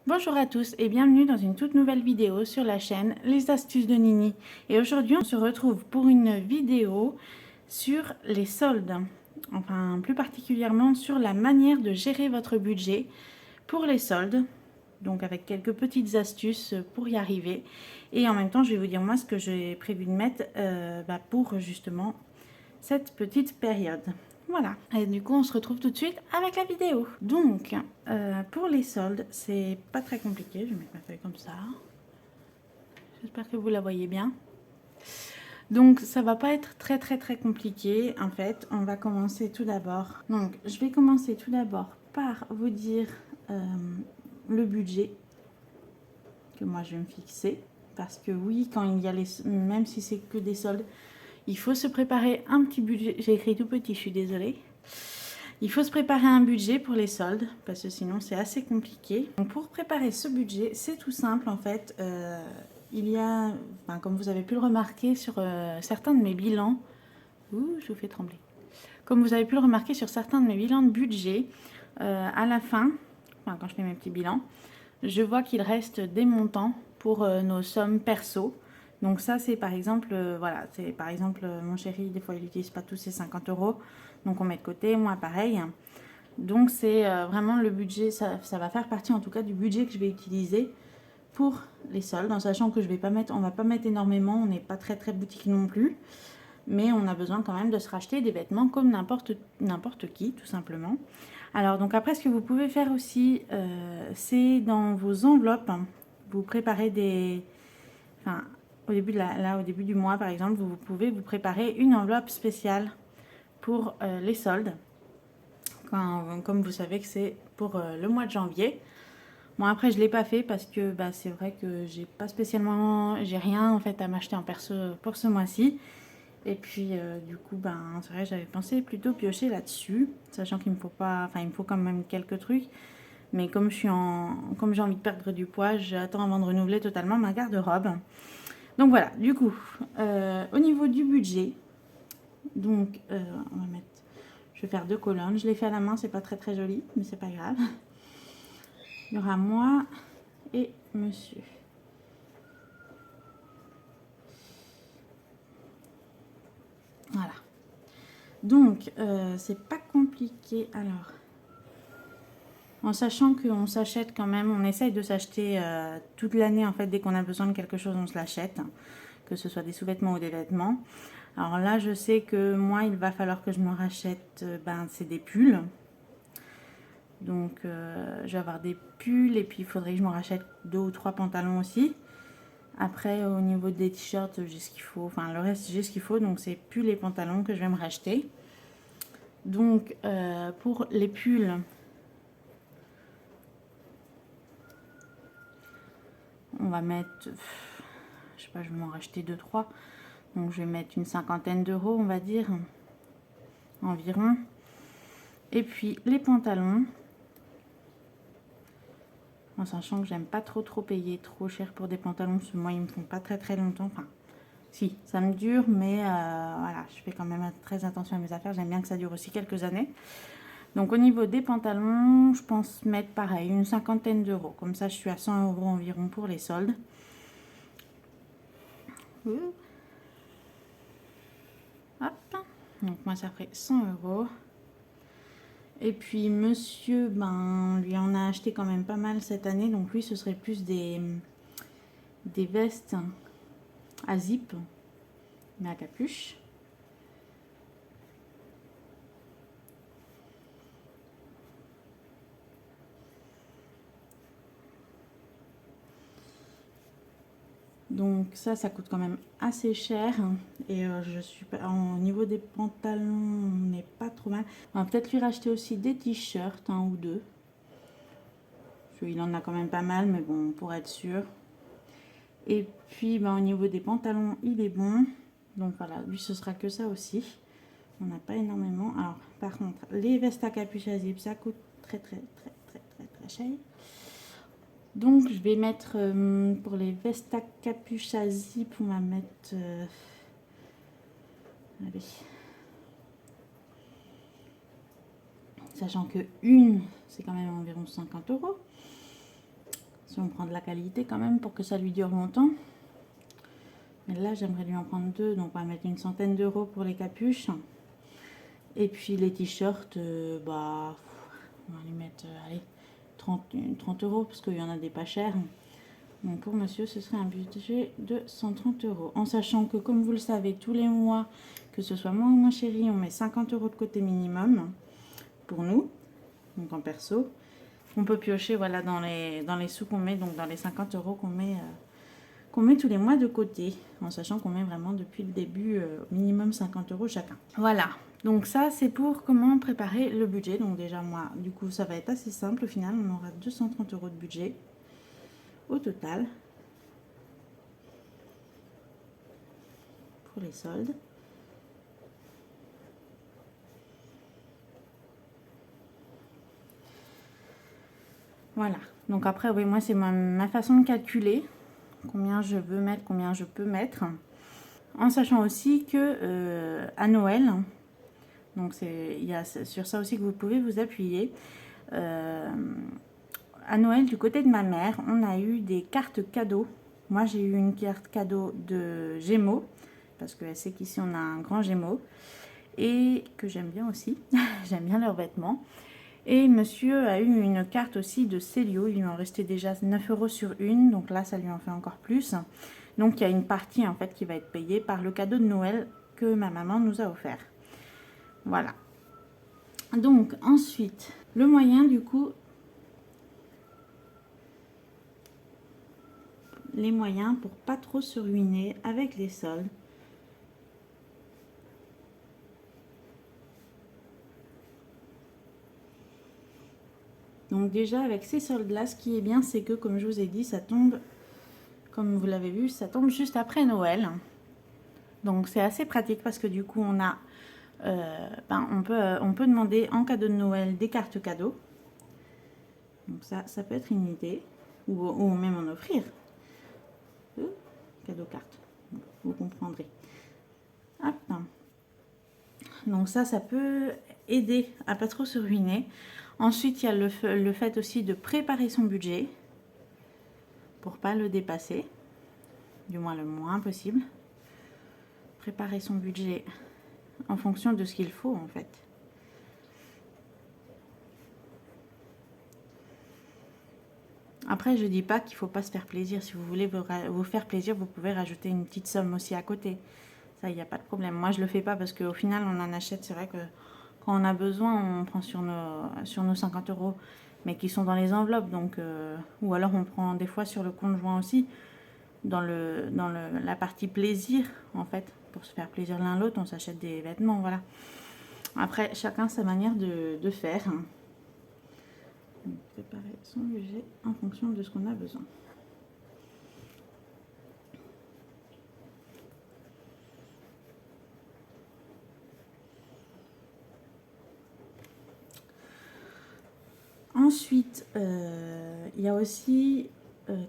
Bonjour à tous et bienvenue dans une toute nouvelle vidéo sur la chaîne Les Astuces de Nini. Et aujourd'hui on se retrouve pour une vidéo sur les soldes, enfin plus particulièrement sur la manière de gérer votre budget pour les soldes. Donc avec quelques petites astuces pour y arriver. Et en même temps je vais vous dire moi ce que j'ai prévu de mettre pour justement cette petite période. Voilà, et du coup on se retrouve tout de suite avec la vidéo. Donc pour les soldes, c'est pas très compliqué. Je vais mettre ma feuille comme ça. J'espère que vous la voyez bien. Donc ça va pas être très compliqué. En fait, on va commencer tout d'abord. Donc je vais commencer tout d'abord par vous dire le budget que moi je vais me fixer. Parce que oui, quand il y a les, même si c'est que des soldes, il faut se préparer un petit budget. J'ai écrit tout petit, je suis désolée. Il faut se préparer un budget pour les soldes, parce que sinon c'est assez compliqué. Donc pour préparer ce budget, c'est tout simple en fait. Il y a, enfin, comme vous avez pu le remarquer sur certains de mes bilans, ouh, je vous fais trembler. Comme vous avez pu le remarquer sur certains de mes bilans de budget, à la fin, enfin, quand je fais mes petits bilans, je vois qu'il reste des montants pour nos sommes perso. Donc ça c'est par exemple, voilà, c'est par exemple mon chéri, des fois il n'utilise pas tous ses 50 €, donc on met de côté, moi pareil. Donc c'est vraiment le budget, ça va faire partie en tout cas du budget que je vais utiliser pour les soldes, en sachant que je vais pas mettre, on va pas mettre énormément, on n'est pas très boutique non plus, mais on a besoin quand même de se racheter des vêtements comme n'importe qui, tout simplement. Alors donc après, ce que vous pouvez faire aussi, c'est dans vos enveloppes, vous préparez des, enfin au début au début du mois par exemple, vous pouvez vous préparer une enveloppe spéciale pour les soldes. Comme vous savez que c'est pour le mois de janvier. Bon après je l'ai pas fait parce que c'est vrai que j'ai pas spécialement, j'ai rien en fait à m'acheter en perso pour ce mois-ci. Et puis du coup c'est vrai j'avais pensé plutôt piocher là-dessus, sachant qu'il me faut pas, enfin il me faut quand même quelques trucs. Mais comme j'ai envie de perdre du poids, j'attends avant de renouveler totalement ma garde-robe. Donc voilà, du coup, au niveau du budget, donc on va mettre, je vais faire 2 colonnes. Je l'ai fait à la main, c'est pas très joli, mais c'est pas grave. Il y aura moi et monsieur. Voilà. Donc, c'est pas compliqué. Alors, en sachant qu'on s'achète quand même, on essaye de s'acheter toute l'année en fait. Dès qu'on a besoin de quelque chose, on se l'achète, que ce soit des sous-vêtements ou des vêtements. Alors là, je sais que moi, il va falloir que je me rachète, c'est des pulls. Donc, je vais avoir des pulls et puis il faudrait que je me rachète 2 ou 3 pantalons aussi. Après, au niveau des t-shirts, j'ai ce qu'il faut. Enfin, le reste, j'ai ce qu'il faut. Donc, c'est pulls et pantalons que je vais me racheter. Donc, pour les pulls, on va mettre, je sais pas, je vais m'en racheter 2-3. Donc, je vais mettre une cinquantaine d'euros, on va dire, environ. Et puis, les pantalons, en sachant que j'aime pas trop payer trop cher pour des pantalons, parce que moi, ils me font pas très longtemps. Enfin, si, ça me dure, mais voilà, je fais quand même très attention à mes affaires. J'aime bien que ça dure aussi quelques années. Donc au niveau des pantalons, je pense mettre pareil, une cinquantaine d'euros. Comme ça, je suis à 100 € environ pour les soldes. Hop. Donc moi, ça ferait 100 €. Et puis monsieur, lui en a acheté quand même pas mal cette année. Donc lui, ce serait plus des vestes à zip, mais à capuche. Donc ça coûte quand même assez cher. Et je suis pas, au niveau des pantalons, on n'est pas trop mal. On va peut-être lui racheter aussi des t-shirts, un ou deux. Il en a quand même pas mal, mais bon, pour être sûr. Et puis au niveau des pantalons, il est bon. Donc voilà, lui ce sera que ça aussi. On n'a pas énormément. Alors par contre, les vestes à capuche à zip, ça coûte très cher. Donc je vais mettre pour les vestes à capuche à zip, on va mettre allez, sachant que une c'est quand même environ 50 €. Si on prend de la qualité quand même pour que ça lui dure longtemps. Mais là, j'aimerais lui en prendre 2, donc on va mettre une centaine d'euros pour les capuches. Et puis les t-shirts, bah, on va lui mettre, allez, 30 euros, parce qu'il y en a des pas chers. Donc pour monsieur, ce serait un budget de 130 euros. En sachant que, comme vous le savez, tous les mois, que ce soit moi ou ma chérie, on met 50 euros de côté minimum pour nous, donc en perso. On peut piocher, voilà, dans les sous qu'on met, donc dans les 50 euros qu'on met tous les mois de côté, en sachant qu'on met vraiment depuis le début minimum 50 euros chacun. Voilà, donc ça c'est pour comment préparer le budget. Donc déjà moi, du coup ça va être assez simple. Au final, on aura 230 euros de budget au total pour les soldes. Voilà, donc après oui, moi c'est ma façon de calculer combien je veux mettre, combien je peux mettre, en sachant aussi que à Noël, donc il y a sur ça aussi que vous pouvez vous appuyer. À Noël, du côté de ma mère, on a eu des cartes cadeaux. Moi j'ai eu une carte cadeau de Gémeaux, parce qu'elle sait qu'ici on a un grand Gémeaux, et que j'aime bien aussi, j'aime bien leurs vêtements. Et monsieur a eu une carte aussi de Célio, il lui en restait déjà 9 euros sur une, donc là ça lui en fait encore plus. Donc il y a une partie en fait qui va être payée par le cadeau de Noël que ma maman nous a offert. Voilà. Donc ensuite, le moyen du coup, les moyens pour pas trop se ruiner avec les soldes. Donc déjà avec ces soldes là, ce qui est bien c'est que comme je vous ai dit, ça tombe, comme vous l'avez vu, ça tombe juste après Noël. Donc c'est assez pratique parce que du coup on a, on peut demander en cadeau de Noël des cartes cadeaux. Donc ça peut être une idée, ou même en offrir. Cadeau carte, vous comprendrez. Hop. Donc ça peut aider à pas trop se ruiner. Ensuite il y a le fait aussi de préparer son budget pour pas le dépasser, du moins le moins possible. Préparer son budget en fonction de ce qu'il faut en fait. Après, je dis pas qu'il faut pas se faire plaisir. Si vous voulez vous faire plaisir, vous pouvez rajouter une petite somme aussi à côté. Ça, il n'y a pas de problème. Moi, je le fais pas parce qu'au final, on en achète. C'est vrai que quand on a besoin, on prend sur nos 50 euros, mais qui sont dans les enveloppes. Donc, ou alors on prend des fois sur le compte joint aussi, dans la partie plaisir, en fait, pour se faire plaisir l'un l'autre, on s'achète des vêtements, voilà. Après, chacun sa manière de faire. Donc, préparer son budget en fonction de ce qu'on a besoin. Ensuite, il y a aussi,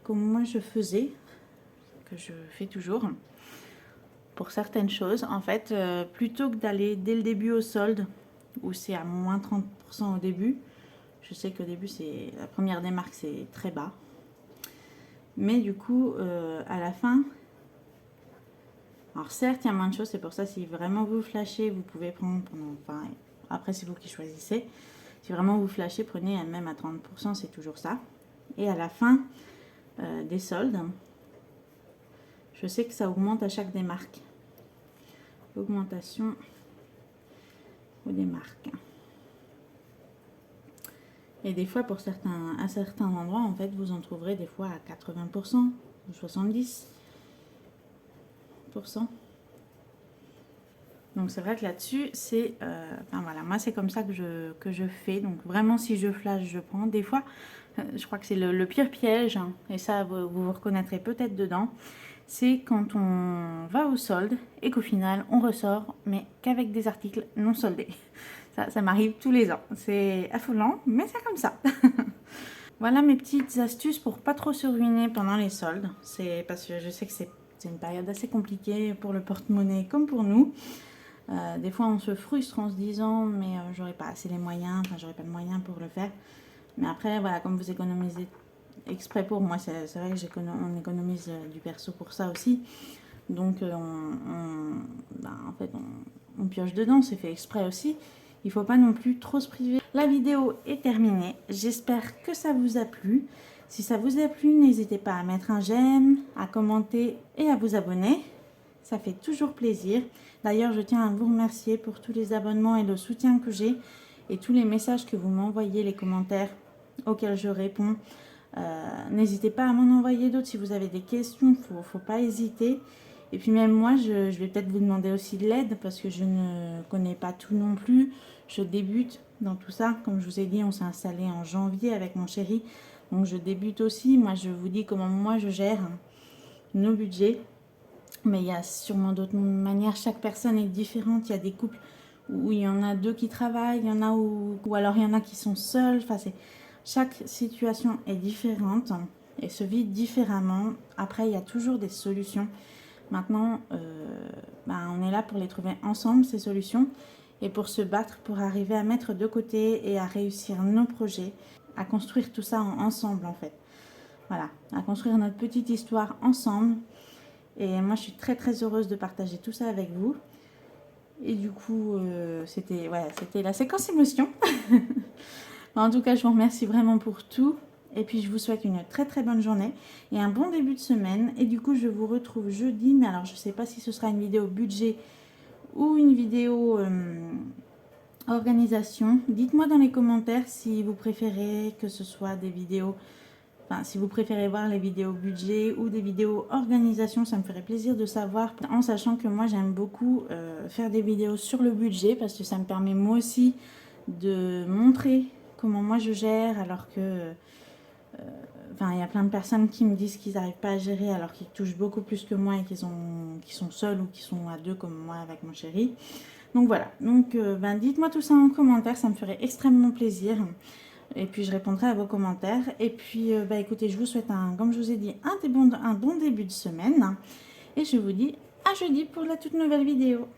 comme moi je faisais, que je fais toujours, pour certaines choses, en fait, plutôt que d'aller dès le début au solde, où c'est à moins 30% au début, je sais qu'au début, la première des marques, c'est très bas. Mais du coup, à la fin, alors certes, il y a moins de choses, c'est pour ça, si vraiment vous flashez, vous pouvez prendre pendant, enfin, après c'est vous qui choisissez. Si vraiment vous flashez, prenez même à 30%, c'est toujours ça. Et à la fin des soldes, je sais que ça augmente à chaque démarque. Augmentation aux démarques. Et des fois, à certains endroits, en fait, vous en trouverez des fois à 80% ou 70%. Donc c'est vrai que là-dessus, c'est, enfin voilà, moi c'est comme ça que je fais. Donc vraiment, si je flash, je prends. Des fois, je crois que c'est le pire piège, hein, et ça vous reconnaîtrez peut-être dedans, c'est quand on va au solde et qu'au final on ressort, mais qu'avec des articles non soldés. Ça m'arrive tous les ans. C'est affolant, mais c'est comme ça. Voilà mes petites astuces pour pas trop se ruiner pendant les soldes. C'est parce que je sais que c'est une période assez compliquée pour le porte-monnaie comme pour nous. Des fois on se frustre en se disant mais j'aurais pas assez les moyens, enfin j'aurais pas de moyens pour le faire. Mais après voilà, comme vous exprès pour moi. C'est vrai que on économise du perso pour ça aussi. Donc en fait on pioche dedans, c'est fait exprès aussi. Il ne faut pas non plus trop se priver. La vidéo est terminée. J'espère que ça vous a plu. Si ça vous a plu, n'hésitez pas à mettre un j'aime, à commenter et à vous abonner. Ça fait toujours plaisir. D'ailleurs, je tiens à vous remercier pour tous les abonnements et le soutien que j'ai et tous les messages que vous m'envoyez, les commentaires auxquels je réponds. N'hésitez pas à m'en envoyer d'autres si vous avez des questions. Faut pas hésiter. Et puis même moi, je vais peut-être vous demander aussi de l'aide parce que je ne connais pas tout non plus. Je débute dans tout ça. Comme je vous ai dit, on s'est installé en janvier avec mon chéri. Donc je débute aussi. Moi, je vous dis comment moi je gère nos budgets. Mais il y a sûrement d'autres manières. Chaque personne est différente. Il y a des couples où il y en a deux qui travaillent. Il y en a ou alors il y en a qui sont seuls. Enfin, chaque situation est différente et se vit différemment. Après, il y a toujours des solutions. Maintenant, on est là pour les trouver ensemble, ces solutions, et pour se battre, pour arriver à mettre de côté et à réussir nos projets, à construire tout ça ensemble en fait. Voilà, à construire notre petite histoire ensemble. Et moi, je suis très très heureuse de partager tout ça avec vous. Et du coup, c'était la séquence émotion. En tout cas, je vous remercie vraiment pour tout. Et puis, je vous souhaite une très très bonne journée et un bon début de semaine. Et du coup, je vous retrouve jeudi. Mais alors, je ne sais pas si ce sera une vidéo budget ou une vidéo organisation. Dites-moi dans les commentaires si vous préférez que ce soit des vidéos... Enfin, si vous préférez voir les vidéos budget ou des vidéos organisation, ça me ferait plaisir de savoir. En sachant que moi, j'aime beaucoup faire des vidéos sur le budget parce que ça me permet moi aussi de montrer comment moi je gère alors que... il y a plein de personnes qui me disent qu'ils n'arrivent pas à gérer alors qu'ils touchent beaucoup plus que moi et qu'ils sont seuls ou qu'ils sont à deux comme moi avec mon chéri. Donc voilà, dites-moi tout ça en commentaire, ça me ferait extrêmement plaisir. Et puis je répondrai à vos commentaires. Et puis écoutez, je vous souhaite, comme je vous ai dit, un bon début de semaine. Et je vous dis à jeudi pour la toute nouvelle vidéo.